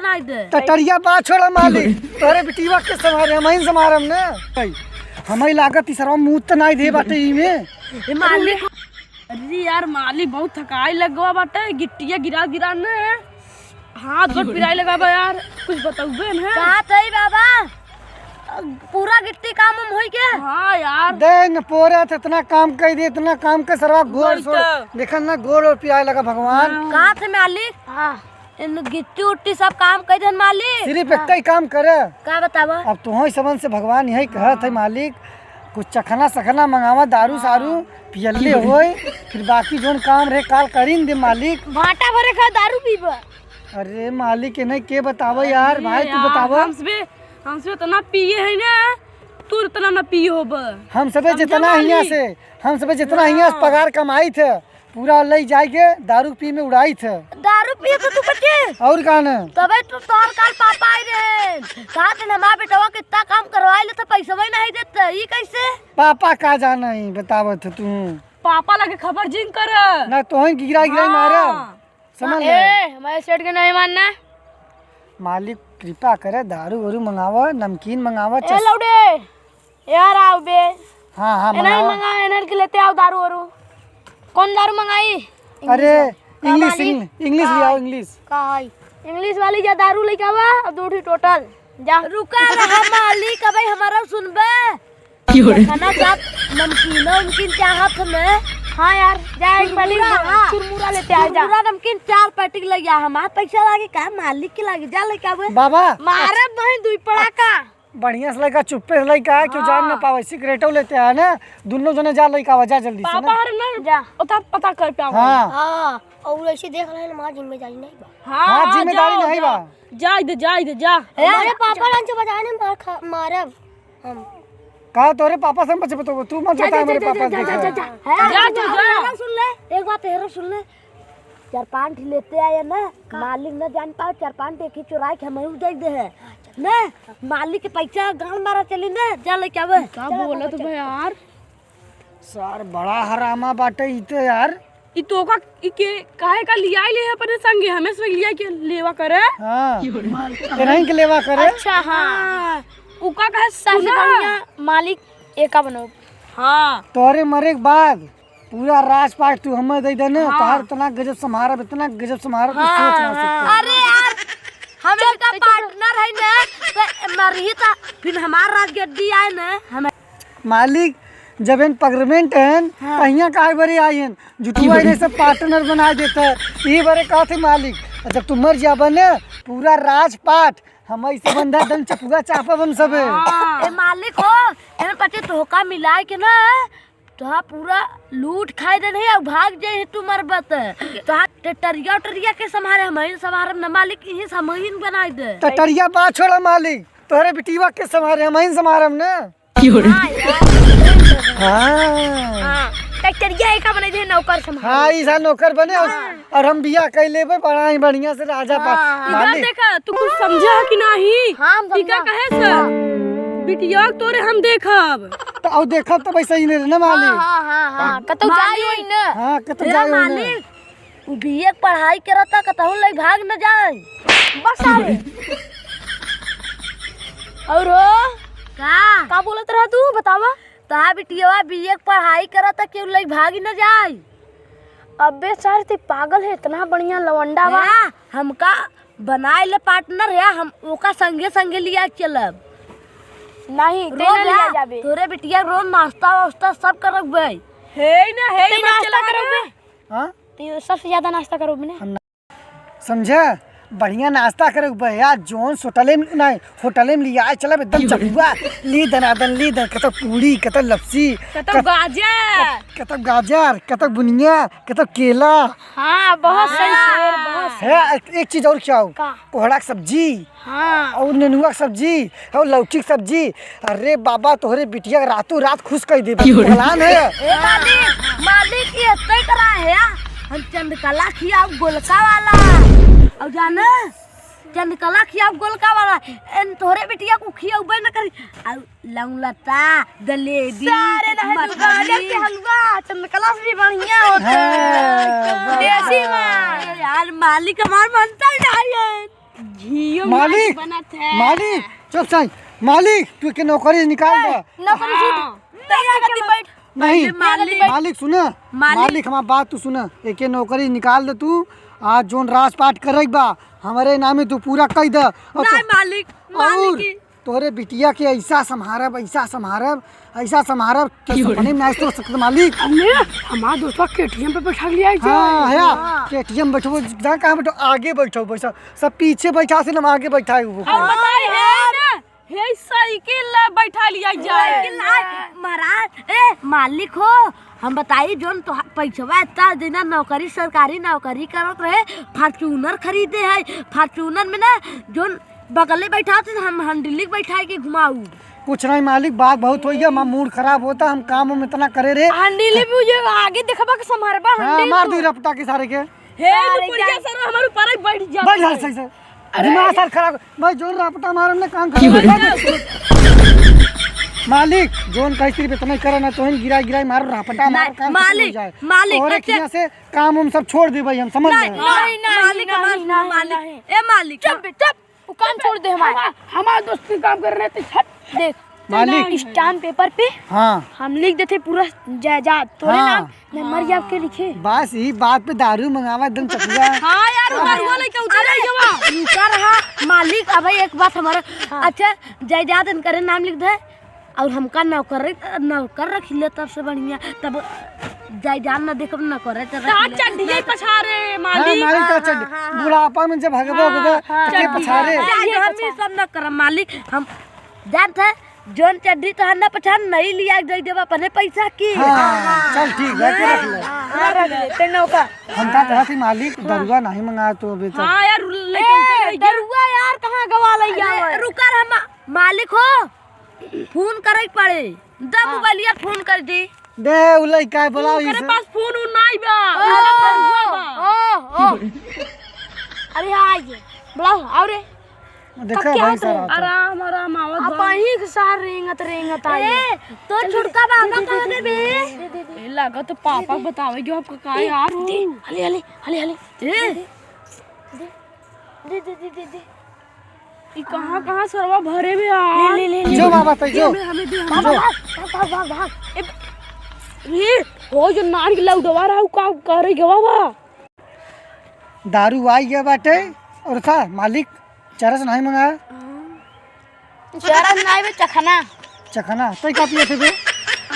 बनाई दे। टटरिया बा छोड़ा मालिक तोरे बिटिया के समारे हम ही समारम ने हमें लागत ई सरवा मुंह त नहीं दे बाटे ई में ए मालिक अरे यार मालिक बहुत थकाई लगवा बाटे गिट्टिया गिरा गिरा ने हाथ गोड़ पिराई लगाबा यार कुछ बताउबे न कहां थई बाबा पूरा गिट्टी काम हम होई के। हां यार दे न पोरा इतना काम कर दे इतना काम के सरवा गोड़ छोड़ देखन ना गोड़ और पियाए लगा भगवान। कहां थे मालिक? हां इन गिट्टी उट्टी सब काम कर दे मालिक। सिर्फ एक ही काम करे का बतावा? अब तुह समझ से भगवान यही कहत है मालिक कुछ चखना सखना मंगावा दारू सारू पियले होए फिर बाकी जोन काम रहे काल करीन दे मालिक। भाटा भरे का दारू पीबा? अरे मालिक इन्हें के बतावा यार भाई तू बतावा। हमसे तो ना पिए है ना तू इतना ना पिए होब हम सबे जितना हियां से पगार कमाई थे पूरा ले जाके दारू पी में उड़ाई थे। दारू पिए तो तू बच्चे और काने तबे तो तोहर काल पापा आई रहे कहा थे ना मां बेटवा कितना काम करवाई ले तो पैसा भी नहीं देते ई कैसे? पापा का जाना ही बतावत तू पापा लगे खबर जिंग कर ना तो गिरा मारे समझ ले। हमारे सेठ के नहीं मानना मालिक कृपा करे दारू वारू मंगावा नमकीन मंगावा ए लौड़े यार आओ बे। हाँ हाँ नहीं मंगा एनर के लेते आओ दारू वारू। कौन दारू मंगाई? अरे इंग्लिश इंग्लिश ले आओ इंग्लिश का है इंग्लिश वाली जा दारू लेके आवा और दूठी टोटल जा। रुका रहा मालिक भाई हमारा सुनबे खाना चाप नमकीन चाहत में। हाँ यार जा एक वाली चुरमुरा लेते आ जा। चुरमुरा नमकीन 4 पैकेट ले आ हमार पैसा लागे का मालिक के लागे जा लेके आवे। बाबा मारे नहीं दुई पड़ाका बढ़िया से लड़का चुप्पे से लड़का क्यों जान ना पावे सिगरेटो लेते हैं ना दोनों जने जा लड़का वजह जल्दी से पापा हर ना जा उता पता कर पाओ। हाँ हां और ऐसे देख रहे हैं मां जिम्मेदारी नहीं बा। हाँ जिम्मेदारी नहीं बा जा इधर जा हमारे पापा लंच बजाने मारब हम कहा तोरे पापा से बचे तो तू मत बता मेरे पापा जा सुन ले एक बात हेरो सुन ले 4-5 लेते आए ना मालिक न जान पाओ 4-5 एक ही चुराई के हम दे दे है ना मालिक के पैसा गांव मारा चली ना जा लेके आवे। का बोला तू भाई यार सर बड़ा हरामा बाटे इते यार ई तो का ई के काहे का लिया ले अपने संगे हमें से लिया के लेवा करे। हां नहीं के लेवा करे। अच्छा हां उका कहे सुना मालिक एका बनाओ। हां तोरे मरे के बाद पूरा राजपाट तू हमें दे देने तोहार इतना गजब समारा तू सोच ना सकते। अरे यार हम इनका पार्टनर है ना तो मरही था फिर हमारा राजगद्दी आए ना हम मालिक जब इन पगरमेंट हैं कहिया काहे बरे आयन जुटुआ ने सब पार्टनर बना देता है ये बरे कहा थे मालिक जब तू मर जा बने पूरा राजपाट हम ऐसे बंधा दम चपुआ चापा हम सब ए मालिक हो एने पटे धोखा मिलाए के ना तो पूरा लूट खाए दे नहीं भाग जाए तू मरबत तो टटरिया के संभारे हम संभारम न मालिक यही समहीन बनाई दे। टटरिया बा छोड़ा मालिक तोरे बिटिया के संभारे हम ही संभारम ना। हां टटरिया एका बने दे नौकर संभाल। हां इसा नौकर बने और हम बिया कह लेबे बड़ा ही बढ़िया से राजा पा मालिक देखा तू कुछ समझा कि नहीं। हां टीका कहे सर बिटिया तोरे हम देखब तो औ देखब तो वैसे ही नहीं ना मालिक। हां कतौ जाई होई ना। हां कतौ जाई होई मालिक उ बीए पढ़ाई करता कतौ ले भाग न जाए बस आवे। और का बोलत रहा तू बतावा? ता बिटिया बीए पढ़ाई करता क्यों ले भाग न जाए? अबे सर ते पागल है इतना बढ़िया लवंडा बा हमका बनाए ले पार्टनर है हम ओका संगे लिया चलब नहीं लिया जाबे तोरे बिटिया रोज नाश्ता वास्ता सब करबे हे नाश्ता करबे। हां तो सबसे ज्यादा नाश्ता करोगे ना समझे बढ़िया नाश्ता करे यार जोन होटले में लिया चलब एकदम चपुआ ली दन कतक पूरी कतक लपसी कतक गाजर कतक बुनिया कतक केला। हाँ बहुत सही शेर बहुत है एक चीज और खियाओ कोहड़ा की सब्जी और नेनुआ की सब्जी और लौकी की सब्जी। अरे बाबा तोहरे बिटिया रातों रात खुश कर दे प्लान है। मालिक ये तय करा है हम चंद्रकला खियाओ गोलका वाला और जाना चंद्रकला खियाओ गोलका वाला एन तोहरे बिटिया को खियाओबे न करी और लौलता जलेबी गाजर के हलवा चंद्रकला से बढ़िया होता है देसी मां यार मालिक हमार मनता ही नहीं है। घियो मालिक बनत है मालिक चुप साई मालिक तू के नौकरी निकाल दे नौकरी छूट नहीं आगती बैठ नहीं मालिक मालिक सुन मालिक हमार बात तू सुन एक नौकरी निकाल दे तू आज जोन राजपाट करे बा हमारे नामे तू पूरा कह दे नहीं मालिक और तोरे बिटिया के ऐसा संभारब कि सपने में नहीं सोच सकते मालिक। हमारा दोस्तवा केटीएम पे बैठा लिया है हाँ है केटीएम बैठो जहाँ कहाँ बैठो आगे बैठो बैठा सब पीछे बैठा से ना आगे बैठा है वो और बताई है ना हे साइकिल बैठा लिया जाए महाराज ए मालिक हो हम बताई जोन तो पैसा इतना देना नौकरी सरकारी नौकरी करत रहे फॉर्च्यूनर खरीदे है फॉर्च्यूनर में ना जोन बगले बैठा थे हम हंडली बैठा के घुमाऊ कुछ नहीं मालिक बात बहुत हो गया मूड खराब होता हम काम में इतना करे रे हंडली भी ये आगे देखबा के संभारबा हाँ मार दी रपटा के सारे के हे पुलिया सर हमारे ऊपर ही बैठ जा बैठ जा सही से दिमाग सर खराब भाई जोन रपटा मार हमने काम कर मालिक जोन कहीं सिर्फ इतना करे ना तो गिराई मारो रपटा मार काम मालिक और एक से काम हम सब छोड़ दे भाई हम समझ गए मालिक ए मालिक चुप काम छोड़ दे हमारे दोस्त काम कर रहे थे देख मालिक स्टाम्प पेपर पे हाँ हम लिख देते पूरा जायदाद तोरे हाँ। नाम नंबर याद के लिखे बस यही बात पे दारू मंगावा एकदम चकुआ हाँ यार दारू लेके उतर जावा कर हाँ मालिक अब एक बात हमारा अच्छा जायदाद इनकर नाम लिख दे और हमका नौकर रख ले तब से बढ़िया तब जायदाद न देखब न करे चढ़िए पछारे मालिक तो चढ़ बुढ़ापा में जब भगवा के पछारे हम ही सब न करम मालिक हम जानते हैं जोन चड्डी तो हन्ना पछान नहीं लिया दे देवा अपने पैसा की हाँ, चल ठीक है रख ले ते नौका हम का कहा थी मालिक दरुआ नहीं मंगा तो बेटा हाँ यार लेके दरुआ यार कहाँ गवा लिया रुका हम मालिक हो फोन करे पड़े द मोबाइलिया फोन कर दी दे उलई काय बोलाओ मेरे इसे पास फोन नहीं बा अरे हां ये बुलाओ आओ रे देखा भाई साहब आराम आवत अब ही के सार रेंगत आई तो छुड़का बाबा कहां दे बे लगा तो पापा बतावे जो आपका का यार हो हले दे ई कहां सरवा भरे में यार ले जो बाबा तो जो हमें दे भाग रे हो जो नान के लौडवा रहा का करे गवा दारू आई गया बाटे और था मालिक चरस नहीं मंगाया चरस नहीं बे चखना तो का पिए थे बे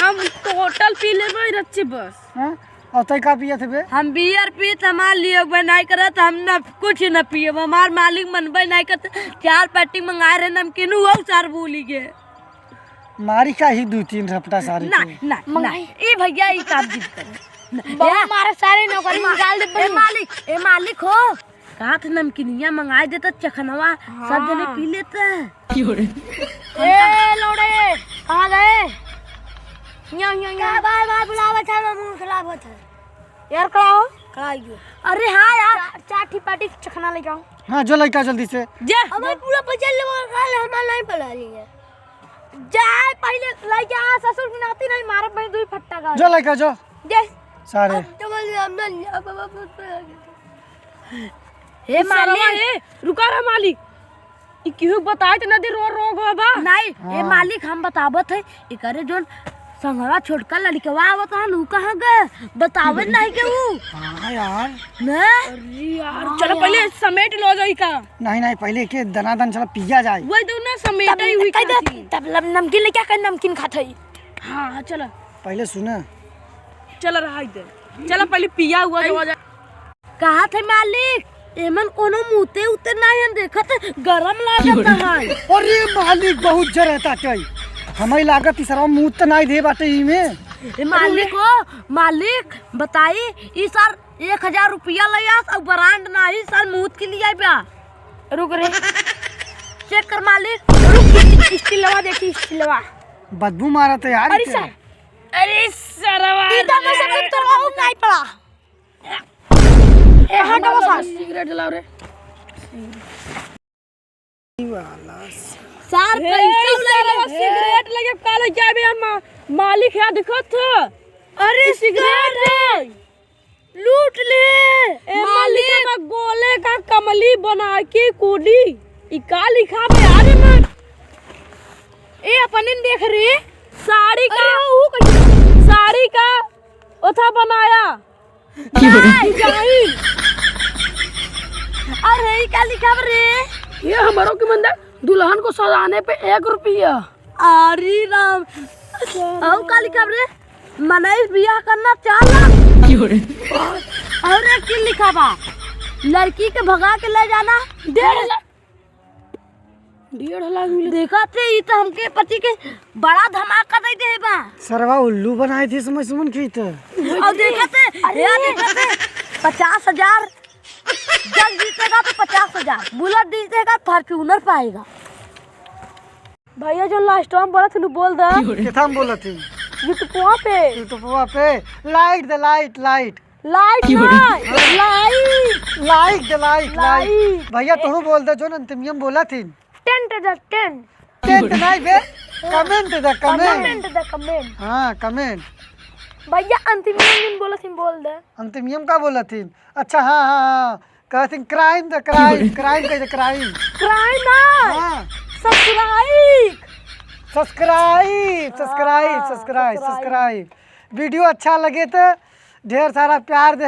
हम टोटल पी लेबे रच्चे बस हां और तो का पिए थे बे हम बियर पी हमार लिए बनाई करत हम न कुछ न पिए हमार मालिक मनबे नहीं करत 4 पैटी मंगाए रहे नमकीन वो 4 बोली के मारी का ही 2-3 रपटा सारे ना ए भैया ई काम जिद कर हमारे सारे नौकरी निकाल दे ए मालिक हो कहा था नमकीनिया मंगाए देता चखनवा सब जने पी लेते ए लोड़े कहां गए या बार बुलावा था मुंह खराब होता यार खड़ाओ अरे हां यार चाटी पाटी चखना ले जाओ हां जो लड़का जल्दी से जा अब पूरा बचल ले हम नहीं पला लिए जाए पहले लइके आ ससुर की नाती नहीं मारब मैं 2 फट्टा का जो लड़का जो जे सारे हे मालिक रुका रे मालिक ई केहू बताए त नदी रो बा नहीं हे मालिक हम बतावत है एकरे जोन संगवा छोटका लड़कवा आवत है नु कहां गए बतावे नहीं के ऊ हां यार ने अरे यार चलो पहले समेट लो जाई का नहीं पहले के दनादन चला पिया जाए वही तो ना समेट ही हुई तब नमकीन ले क्या कर नमकीन खात है हां चलो पहले सुना चल रहा इधर चलो पहले पिया हुआ जो कहा थे मालिक एमन कोनो मुते उते नहीं देखत गरम लागत है अरे मालिक बहुत जरता टई हमें लागत इसरा मुंह त नहीं दे बाटे ई में मालिक हो मालिक बताई ई सर 1000 रुपया लिया और ब्रांड नहीं सर मुंह के लिए बा रुक रे चेक कर मालिक रुक स्टीलवा देखी स्टीलवा बदबू मारा तो यार अरे सरवा इधर में से कुछ करवाओ नहीं पड़ा ए हटा बस सिगरेट जलाओ रे सर पैसा सिगरेट लगे काले जाबे हम मालिक है देखत अरे सिगरेट लूट ले मालिक गोले का कमली बना के कोडी ई का लिखा बे यार मन ए अपन देख रे साड़ी का अरे साड़ी का ओथा बनाया डिजाइन। अरे ई का लिखा रे ये हमारो की मंदा दुल्हन को सजाने पे 1 रुपया। अरे राम औ का लिखा रे मनाई बियाह करना चाहला और एक लिखा बा लड़की के भगा के ले जाना 1.5 लाख मिले। देखा थे ई तो हमके पति के बड़ा धमाका दे दे बा सरवा उल्लू बनाए थे समझ सुमन की तो और देखा थे ये देखा थे 50,000 जग जीतेगा तो 50,000 बुलेट जीतेगा फॉर्च्यूनर पाएगा। भैया जो लास्ट टाइम बोला तू बोल दे किथा बोला थी यूट्यूबवा पे यूट्यूबवा पे light the light light light light like the light भैया तू बोल दे जो अंतिमियम बोला थी 10 to the 10 टेंट नहीं बे comment the comment the comment हाँ कमेंट भैया अंतिम दिन बोला थी बोल दे अंतिमियम का बोला थी। अच्छा हाँ हाँ हाँ कहते क्राइम द क्राइम क्राइम कहते क्राइम क्राइम ना हाँ सब्सक्राइब सब्सक्राइब वीडियो अच्छा लगे तो ढेर सारा प्यार दे।